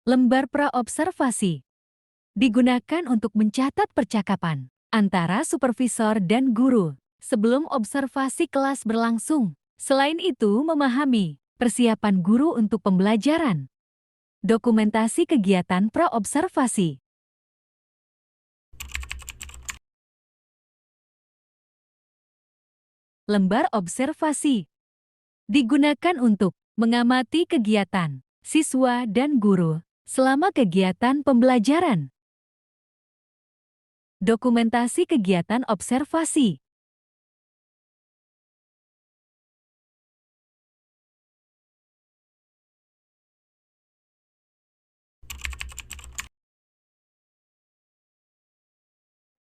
Lembar praobservasi digunakan untuk mencatat percakapan antara supervisor dan guru sebelum observasi kelas berlangsung. Selain itu, memahami persiapan guru untuk pembelajaran. Dokumentasi kegiatan praobservasi. Lembar observasi digunakan untuk mengamati kegiatan siswa dan guru selama kegiatan pembelajaran. Dokumentasi kegiatan observasi.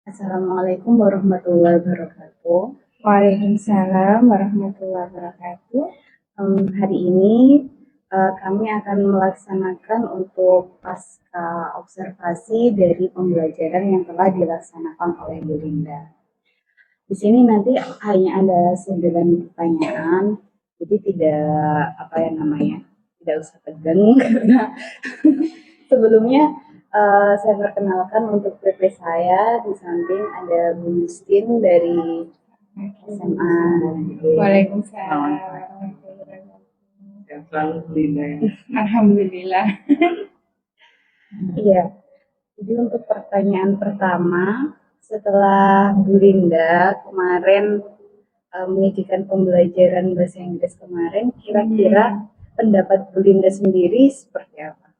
Assalamualaikum warahmatullahi wabarakatuh. Waalaikumsalam warahmatullahi wabarakatuh. Hari ini kami akan melaksanakan untuk pasca observasi dari pembelajaran yang telah dilaksanakan oleh Bu Linda. Di sini nanti hanya ada 9 pertanyaan, jadi tidak usah tegang karena sebelumnya saya perkenalkan untuk PP saya, di samping ada Bu Justin dari SMA. Waalaikumsalam. Yang selalu Linda ya. Alhamdulillah. Iya. Jadi untuk pertanyaan pertama, setelah Bu Linda kemarin menyajikan pembelajaran bahasa Inggris kemarin, kira-kira pendapat Bu Linda sendiri seperti apa?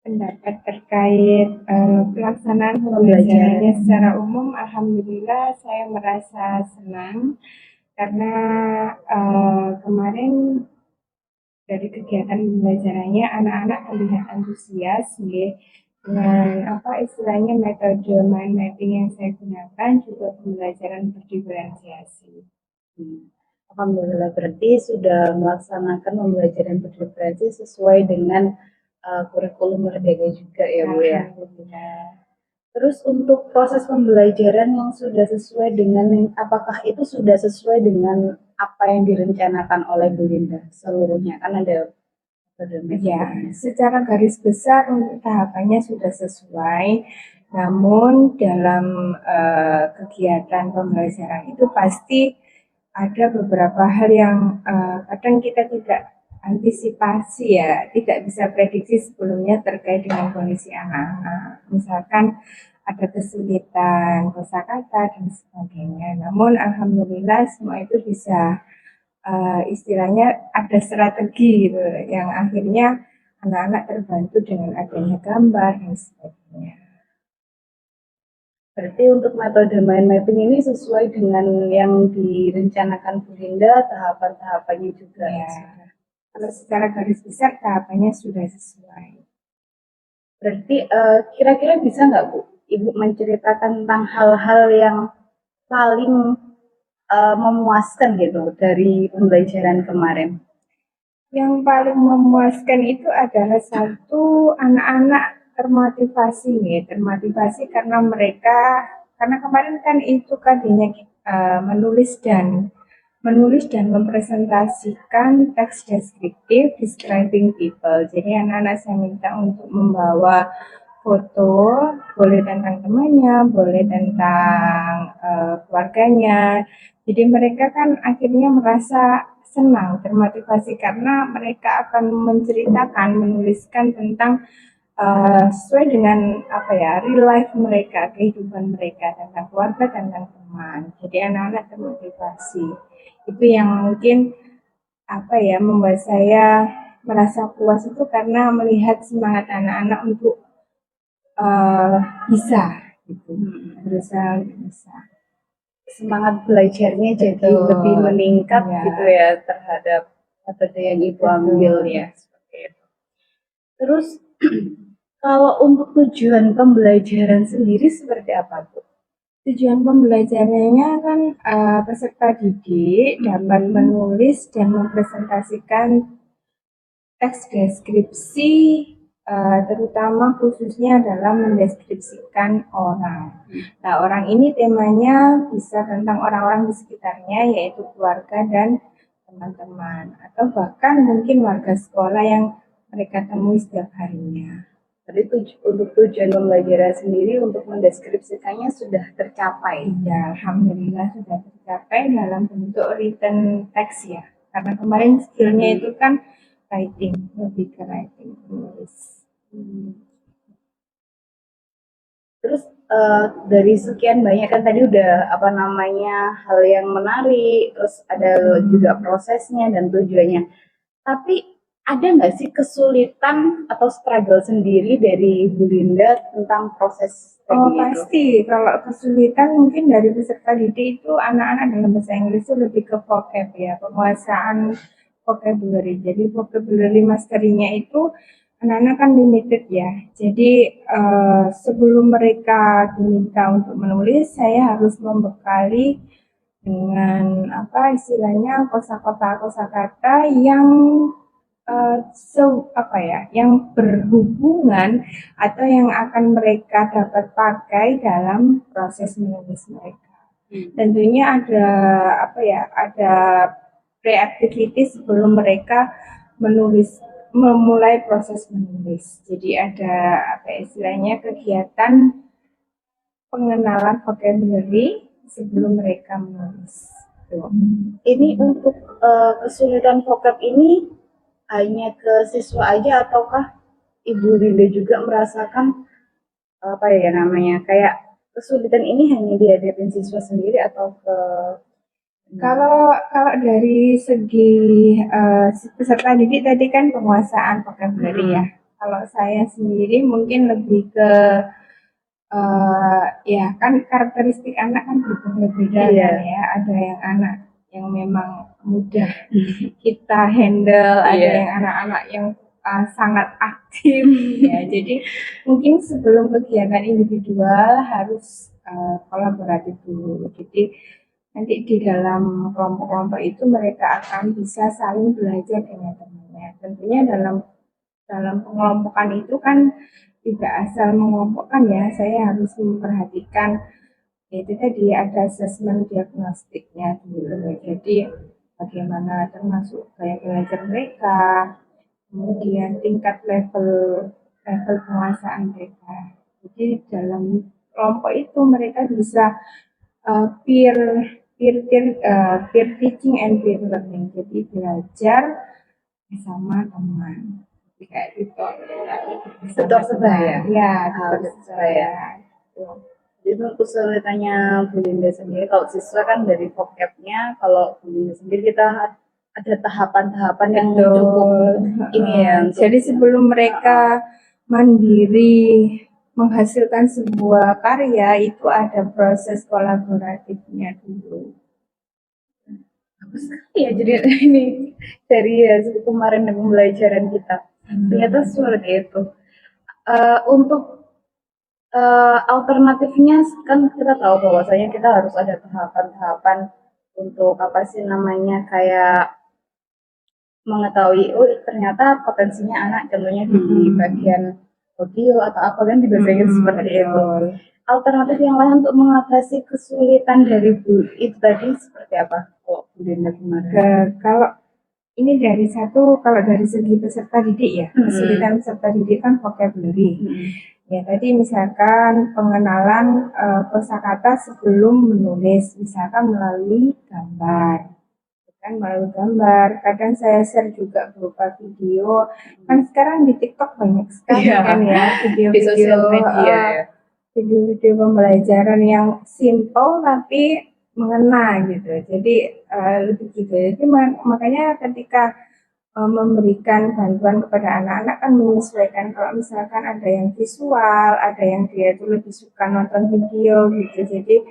Pendapat terkait pelaksanaan pembelajarannya secara umum, alhamdulillah saya merasa senang karena kemarin dari kegiatan pembelajarannya anak-anak terlihat antusias dengan istilahnya metode mind mapping yang saya gunakan, juga pembelajaran berdiferensiasi. Alhamdulillah, berarti sudah melaksanakan pembelajaran berdiferensiasi sesuai dengan kurikulum Merdeka juga ya Bu ya. Terus untuk proses pembelajaran yang sudah sesuai dengan, apakah itu sudah sesuai dengan apa yang direncanakan oleh Bu Linda seluruhnya? Kan ada ya, secara garis besar untuk tahapannya sudah sesuai. Namun dalam kegiatan pembelajaran itu pasti ada beberapa hal yang kadang kita tidak antisipasi ya, tidak bisa prediksi sebelumnya terkait dengan kondisi anak-anak. Misalkan ada kesulitan kosakata dan sebagainya. Namun alhamdulillah semua itu bisa istilahnya ada strategi gitu, yang akhirnya anak-anak terbantu dengan adanya gambar dan sebagainya. Berarti untuk metode mind mapping ini sesuai dengan yang direncanakan Bu Linda, tahapan-tahapannya juga. Ya. Kalau secara garis besar tahapannya sudah sesuai. Berarti kira-kira bisa nggak Bu, Ibu menceritakan tentang hal-hal yang paling memuaskan gitu dari pembelajaran kemarin? Yang paling memuaskan itu adalah satu, anak-anak termotivasi karena kemarin kan itu tadinya menulis dan mempresentasikan teks deskriptif describing people. Jadi anak-anak saya minta untuk membawa foto, boleh tentang temannya, boleh tentang keluarganya. Jadi mereka kan akhirnya merasa senang, termotivasi karena mereka akan menuliskan tentang sesuai dengan real life mereka, kehidupan mereka, tentang keluarga, tentang teman. Jadi anak-anak termotivasi. Itu yang mungkin membuat saya merasa puas itu karena melihat semangat anak-anak untuk bisa gitu, berusaha bisa. Semangat belajarnya jadi lebih meningkat gitu ya terhadap metode yang Ibu ambil ya, seperti itu. Terus kalau untuk tujuan pembelajaran sendiri seperti apa Bu? Tujuan pembelajarannya kan peserta didik dapat menulis dan mempresentasikan teks deskripsi, terutama khususnya dalam mendeskripsikan orang. Nah, orang ini temanya bisa tentang orang-orang di sekitarnya, yaitu keluarga dan teman-teman, atau bahkan mungkin warga sekolah yang mereka temui setiap harinya. Jadi untuk tujuan pembelajaran sendiri untuk mendeskripsikannya sudah tercapai. Ya, alhamdulillah sudah tercapai dalam bentuk written text ya. Karena kemarin skillnya itu kan writing, lebih ke writing tulis. Terus dari sekian banyak kan tadi udah hal yang menarik, terus ada juga prosesnya dan tujuannya. Tapi ada nggak sih kesulitan atau struggle sendiri dari Bu Linda tentang proses Oh tadi itu? pasti, kalau kesulitan mungkin dari peserta didik itu anak-anak dalam bahasa Inggris itu lebih ke vocab ya, penguasaan vocabulary. Jadi vocabulary mastery-nya itu anak-anak kan limited ya. Jadi sebelum mereka diminta untuk menulis, saya harus membekali dengan apa istilahnya kosakata yang yang berhubungan atau yang akan mereka dapat pakai dalam proses menulis mereka. Tentunya ada pre-activity sebelum mereka memulai proses menulis. Jadi ada istilahnya kegiatan pengenalan vocabulary sebelum mereka menulis. Ini untuk kesulitan vocab ini hanya ke siswa aja ataukah Ibu Linda juga merasakan kayak kesulitan ini hanya dihadapin siswa sendiri atau ke Kalau dari segi peserta didik tadi kan penguasaan vocabulary ya. Kalau saya sendiri mungkin lebih ke ya kan karakteristik anak kan berbeda-beda kan ya. Ada yang anak yang memang mudah kita handle, ada yang anak-anak yang sangat aktif ya. Jadi mungkin sebelum kegiatan individual harus kolaboratif dulu. Jadi nanti di dalam kelompok-kelompok itu mereka akan bisa saling belajar dengan temannya. Tentunya dalam pengelompokan itu kan tidak asal mengelompokkan ya, saya harus memperhatikan itu tadi ada asesmen diagnostiknya dulu. Jadi bagaimana termasuk gaya belajar mereka, kemudian tingkat level penguasaan mereka. Jadi dalam kelompok itu mereka bisa peer teaching and peer learning. Jadi belajar bersama teman. Kayak gitu. tutor sebaya? Ya, tutor sebaya. Jadi untuk kesulitannya Bu Linda sendiri, kalau siswa kan dari vocabnya, kalau Bu Linda sendiri kita ada tahapan-tahapan yang cukup ini ya. Jadi sebelum mereka mandiri menghasilkan sebuah karya itu ada proses kolaboratifnya dulu. Bagus sekali ya, jadi ini dari kemarin pembelajaran kita ternyata seperti itu. Untuk alternatifnya kan kita tahu bahwasanya kita harus ada tahapan-tahapan untuk kayak mengetahui ternyata potensinya anak contohnya di bagian audio atau apa kan di bahasa Inggris seperti itu. Alternatif yang lain untuk mengatasi kesulitan dari Bu itu tadi seperti apa? Bu Linda kemarin. Kalau ini kalau dari segi peserta didik ya, kesulitan peserta didik kan vocabulary. Ya tadi misalkan pengenalan kosakata sebelum menulis, misalkan melalui gambar. Kadang saya share juga berupa video. Kan sekarang di TikTok banyak sekali kan ya video-video pembelajaran yang simple tapi mengena gitu. Jadi lebih gitu. Jadi makanya ketika memberikan bantuan kepada anak-anak kan menyesuaikan. Kalau misalkan ada yang visual, ada yang dia itu lebih suka nonton video gitu. Jadi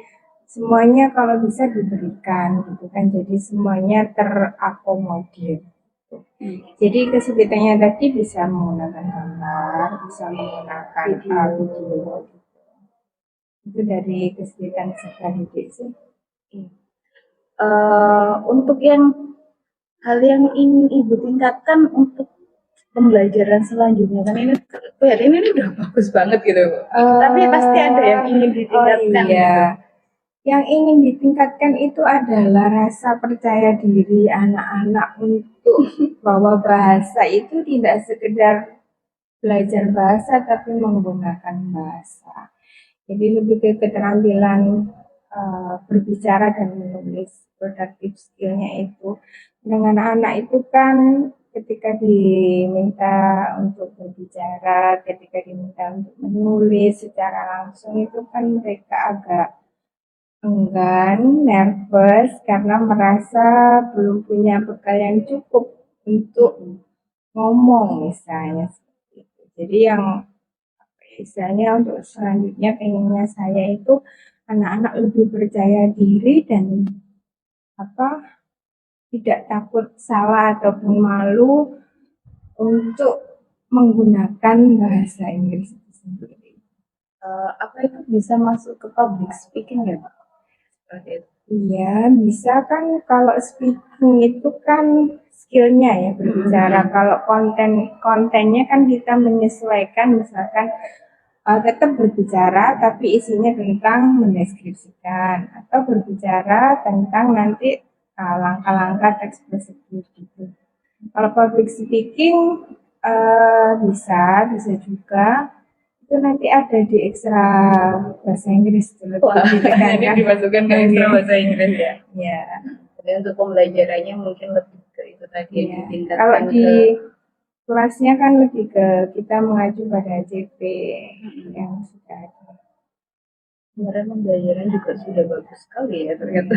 semuanya kalau bisa diberikan gitu kan. Jadi semuanya terakomodir. Jadi kesulitannya tadi bisa menggunakan gambar, bisa menggunakan video. Itu dari kesulitan peserta didik sih. Untuk hal yang ingin Ibu tingkatkan untuk pembelajaran selanjutnya kan ini udah bagus banget gitu. Tapi pasti ada yang ingin ditingkatkan. Iya. Yang ingin ditingkatkan itu adalah rasa percaya diri anak-anak untuk bahwa bahasa itu tidak sekedar belajar bahasa tapi menggunakan bahasa. Jadi lebih ke keterampilan berbicara dan menulis, productive skill-nya itu. Dengan anak itu kan ketika diminta untuk berbicara, ketika diminta untuk menulis secara langsung itu kan mereka agak enggan, nervous karena merasa belum punya bekal yang cukup untuk ngomong misalnya seperti itu. Jadi yang misalnya untuk selanjutnya pengennya saya itu anak-anak lebih percaya diri dan apa tidak takut salah ataupun malu untuk menggunakan bahasa Inggris itu sendiri. Apa itu bisa masuk ke public speaking ya, Pak? Seperti itu. Iya, bisa kan kalau speaking itu kan skillnya ya berbicara. Kalau kontennya kan kita menyesuaikan misalkan tetap berbicara tapi isinya tentang mendeskripsikan atau berbicara tentang nanti langkah-langkah teks prosedur gitu. Kalau public speaking bisa juga itu nanti ada di ekstra bahasa Inggris lebih Ini ditekankan. dimasukkan ke ekstra bahasa Inggris ya. Ya, Jadi untuk pembelajarannya mungkin lebih ke itu tadi ya. ditingkatkan Kalau di ke kelasnya kan lebih ke kita mengacu pada ACP yang sudah ada. kemarin pembelajaran juga sudah bagus sekali ya ternyata.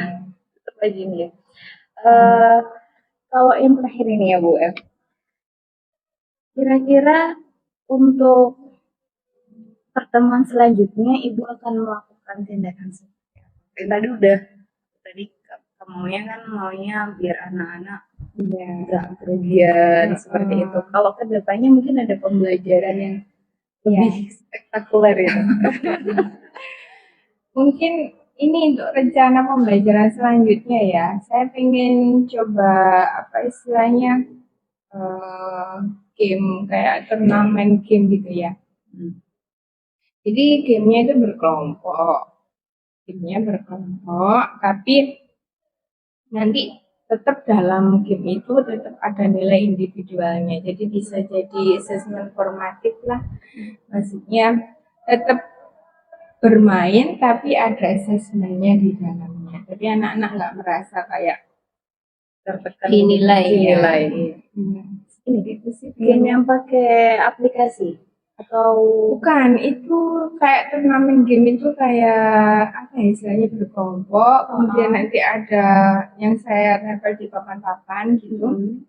Tetap aja nih ya. Kalau yang terakhir ini ya Bu F, kira-kira untuk pertemuan selanjutnya Ibu akan melakukan tindakan seperti apa? Tadi kamunya kan maunya biar anak-anak Iya. nggak kerugian seperti itu. Kalau kedepannya mungkin ada pembelajaran yang lebih spektakuler itu. Mungkin ini untuk rencana pembelajaran selanjutnya ya. Saya pengen coba apa istilahnya game kayak turnamen game gitu ya. Jadi gamenya itu berkelompok. Tapi nanti tetap dalam game itu tetap ada nilai individualnya. Jadi bisa jadi assessment formatif lah. Maksudnya tetap bermain tapi ada assessmentnya di dalamnya. Jadi anak-anak nggak merasa kayak Tertekan dinilai. Ini gitu sih. Game yang pakai aplikasi atau Bukan, itu kayak turnamen game itu kayak apa ya istilahnya berkelompok, kemudian nanti ada yang saya tempel di papan-papan gitu.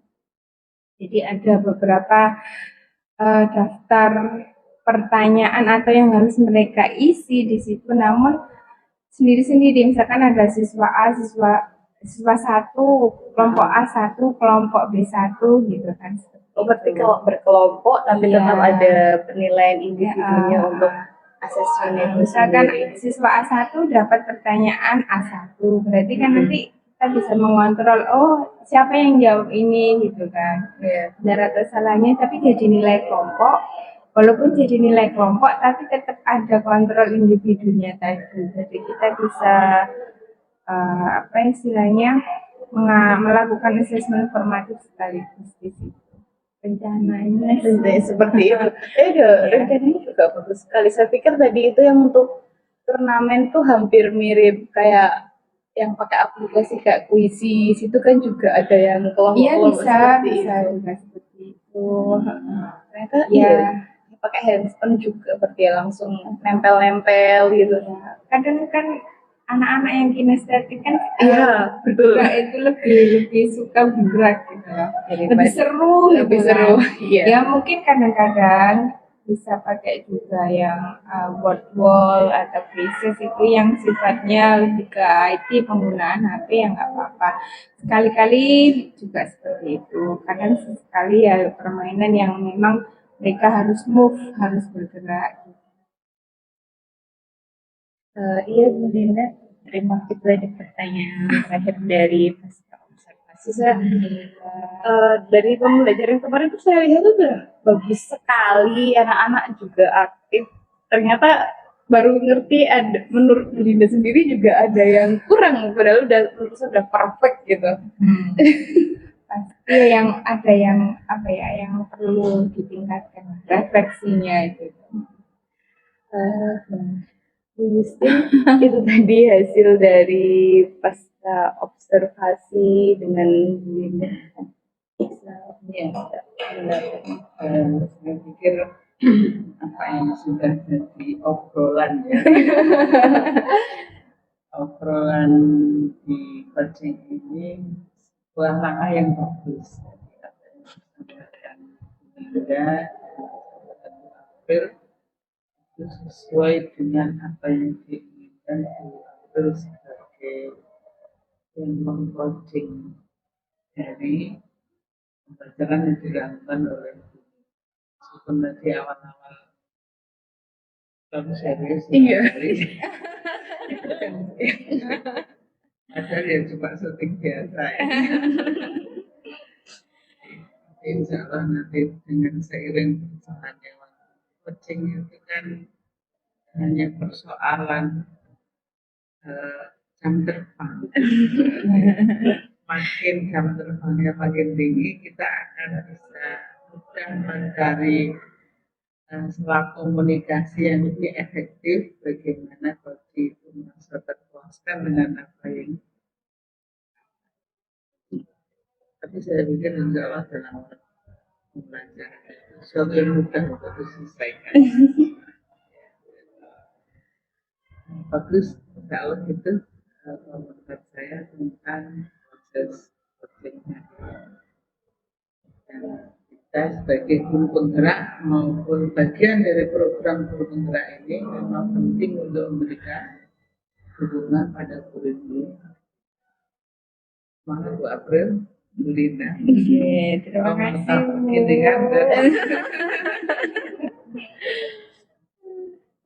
Jadi ada beberapa daftar pertanyaan atau yang harus mereka isi di situ, namun sendiri-sendiri. Misalkan ada siswa A, siswa satu, kelompok A satu, kelompok B satu gitu kan. berarti kalau berkelompok tapi tetap ada penilaian individunya untuk asesmen itu Misalkan sendiri. siswa A1 dapat pertanyaan A1, berarti kan nanti kita bisa mengontrol, oh siapa yang jawab ini gitu kan. Benar atau salahnya, tapi jadi nilai kelompok. Walaupun jadi nilai kelompok, tapi tetap ada kontrol individunya tadi. Jadi kita bisa apa istilahnya melakukan assessment formatif sekaligus di situ. Rencananya Seperti itu. Rencananya juga bagus sekali. Saya pikir tadi itu yang untuk turnamen tuh hampir mirip kayak yang pakai aplikasi kayak Quizzes itu kan juga ada yang kelompok-kelompok seperti bisa itu. juga seperti itu. Ternyata pakai handphone juga berarti langsung nempel-nempel gitu. Kadang kan anak-anak yang kinestetik kan betul. Itu lebih suka bergerak gitu ya. Lebih seru. Ya mungkin kadang-kadang bisa pakai juga yang word wall atau quizzes itu yang sifatnya lebih ke IT penggunaan HP yang nggak apa-apa. Sekali-kali juga seperti itu. Kadang sekali ya permainan yang memang mereka harus move, harus bergerak. Iya Bu Dinda, terima kasih tadi pertanyaan terakhir dari pasca observasi. Dari pembelajaran kemarin tuh saya lihat tuh udah bagus sekali, anak-anak juga aktif. Ternyata baru ngerti ada, menurut Linda sendiri juga ada yang kurang, padahal menurut saya udah perfect gitu. Pasti yang ada yang apa ya, yang perlu ditingkatkan refleksinya gitu. Nah, Bu Justin, itu tadi hasil dari pasca observasi dengan Bu Linda. Ya, benar. Saya pikir apa yang sudah jadi obrolan ya, obrolan di coaching ini sebuah langkah yang bagus. Jadi apa yang disampaikan Linda April itu sesuai dengan apa yang diinginkan Bu April sebagai yang mengcoaching dari pembelajaran yang dilakukan oleh meskipun tadi awal-awal kamu serius sekali. Padahal ya cuma syuting biasa ya. Insya Allah nanti dengan seiring berjalannya waktu, coaching itu kan hanya persoalan jam terbang. Makin jam terbangnya makin tinggi, kita akan bisa mudah mencari setelah komunikasi yang lebih efektif, bagaimana bagi itu merasa terpuaskan dengan apa yang. Tapi saya pikir insya Allah dalam belajar sesuatu yang mudah untuk diselesaikan. Bagus, insya Allah itu menurut saya tentang proses coachingnya. Dan kita sebagai guru penggerak maupun bagian dari program guru penggerak ini memang penting untuk memberikan dukungan pada kurikulum. Semangat Bu April, Bu Linda. Oke, terima kasih Bu. Ini kan.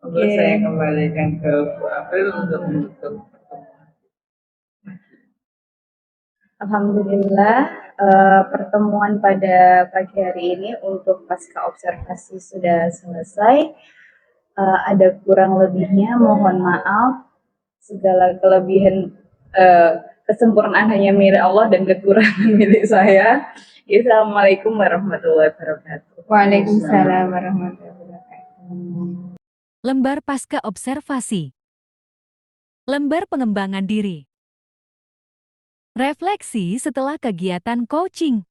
Untuk saya kembalikan ke Bu April untuk menutup pertemuan. Alhamdulillah, pertemuan pada pagi hari ini untuk pasca observasi sudah selesai. Ada kurang lebihnya, mohon maaf. Segala kelebihan, kesempurnaan hanya milik Allah dan kekurangan milik saya. Assalamualaikum warahmatullahi wabarakatuh. Waalaikumsalam warahmatullahi wabarakatuh. Lembar pasca observasi. Lembar pengembangan diri. Refleksi setelah kegiatan coaching.